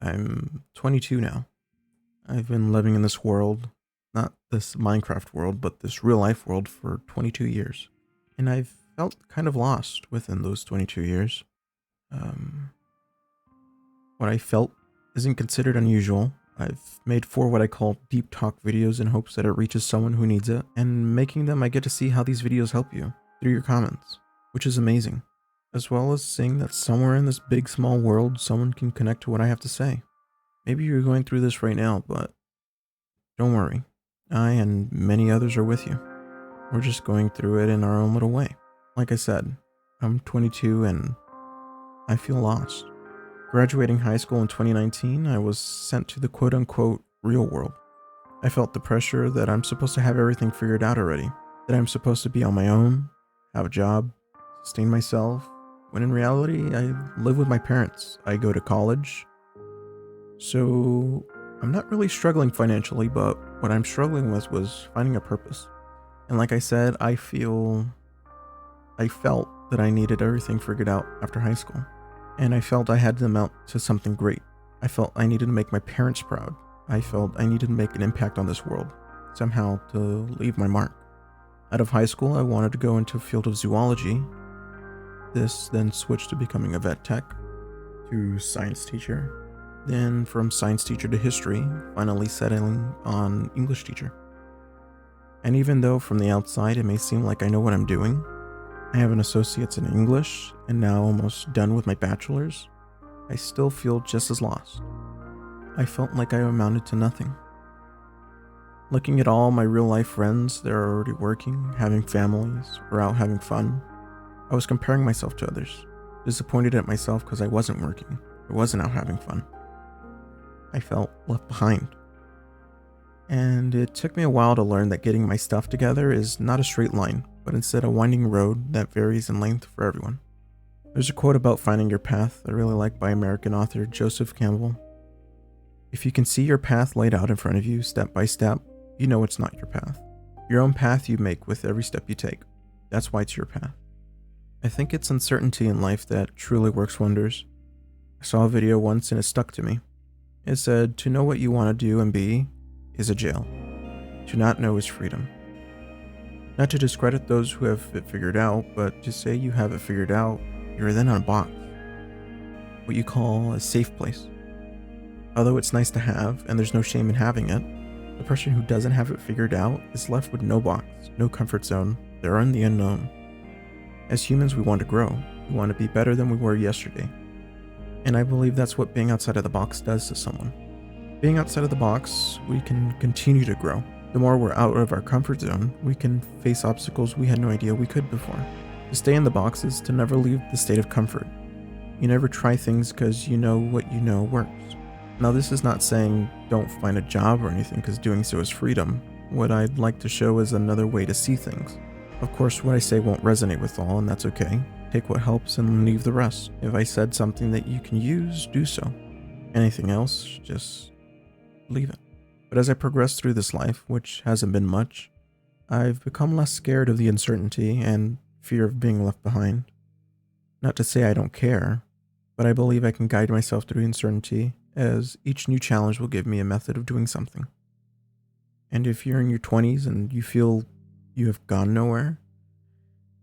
I'm 22 now. I've been living in this world, not this Minecraft world, but this real life world for 22 years. And I've felt kind of lost within those 22 years. Um, what I felt isn't considered unusual. I've made 4 what I call deep talk videos in hopes that it reaches someone who needs it, and making them I get to see how these videos help you through your comments, which is amazing, as well as seeing that somewhere in this big small world someone can connect to what I have to say. Maybe you're going through this right now, but don't worry. I and many others are with you. We're just going through it in our own little way. Like I said, I'm 22 and I feel lost. Graduating high school in 2019, I was sent to the quote-unquote real world. I felt the pressure that I'm supposed to have everything figured out already, that I'm supposed to be on my own, have a job, sustain myself, when in reality, I live with my parents. I go to college. So I'm not really struggling financially, but what I'm struggling with was finding a purpose. And like I said, I felt that I needed everything figured out after high school. And I felt I had to amount to something great. I felt I needed to make my parents proud. I felt I needed to make an impact on this world, somehow to leave my mark. Out of high school, I wanted to go into a field of zoology. This then switched to becoming a vet tech, to science teacher, then from science teacher to history, finally settling on English teacher. And even though from the outside it may seem like I know what I'm doing, I have an associate's in English and now almost done with my bachelor's, I still feel just as lost. I felt like I amounted to nothing. Looking at all my real life friends, they're already working, having families, or out having fun. I was comparing myself to others, disappointed at myself because I wasn't working, I wasn't out having fun. I felt left behind. And it took me a while to learn that getting my stuff together is not a straight line, but instead a winding road that varies in length for everyone. There's a quote about finding your path I really like by American author Joseph Campbell. If you can see your path laid out in front of you step by step, you know it's not your path. Your own path you make with every step you take. That's why it's your path. I think it's uncertainty in life that truly works wonders. I saw a video once and it stuck to me. It said, to know what you want to do and be is a jail. To not know is freedom. Not to discredit those who have it figured out, but to say you have it figured out, you're then on a box. What you call a safe place. Although it's nice to have, and there's no shame in having it, the person who doesn't have it figured out is left with no box, no comfort zone. They're in the unknown. As humans, we want to grow. We want to be better than we were yesterday. And I believe that's what being outside of the box does to someone. Being outside of the box, we can continue to grow. The more we're out of our comfort zone, we can face obstacles we had no idea we could before. To stay in the box is to never leave the state of comfort. You never try things because you know what you know works. Now, this is not saying don't find a job or anything, because doing so is freedom. What I'd like to show is another way to see things. Of course, what I say won't resonate with all, and that's okay. Take what helps and leave the rest. If I said something that you can use, do so. Anything else, just leave it. But as I progress through this life, which hasn't been much, I've become less scared of the uncertainty and fear of being left behind. Not to say I don't care, but I believe I can guide myself through uncertainty, as each new challenge will give me a method of doing something. And if you're in your 20s and you feel you have gone nowhere,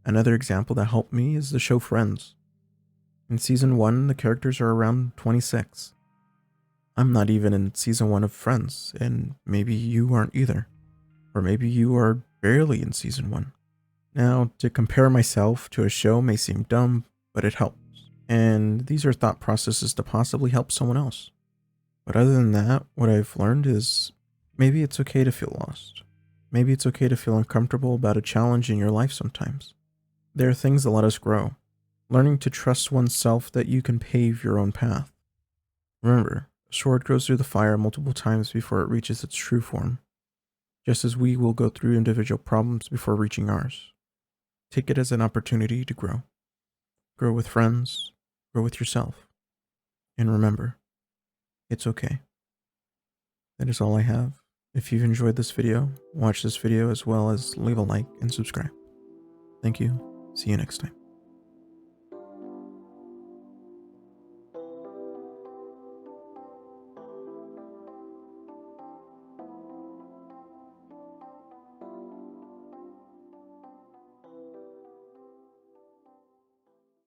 another example that helped me is the show Friends. In season 1, the characters are around 26. I'm not even in season 1 of Friends, and maybe you aren't either. Or maybe you are barely in season 1. Now, to compare myself to a show may seem dumb, but it helps. And these are thought processes to possibly help someone else. But other than that, what I've learned is maybe it's okay to feel lost. Maybe it's okay to feel uncomfortable about a challenge in your life sometimes. There are things that let us grow. Learning to trust oneself that you can pave your own path. Remember, a sword goes through the fire multiple times before it reaches its true form. Just as we will go through individual problems before reaching ours. Take it as an opportunity to grow. Grow with friends, grow with yourself. And remember, it's okay. That is all I have. If you've enjoyed this video, watch this video as well as leave a like and subscribe. Thank you. See you next time.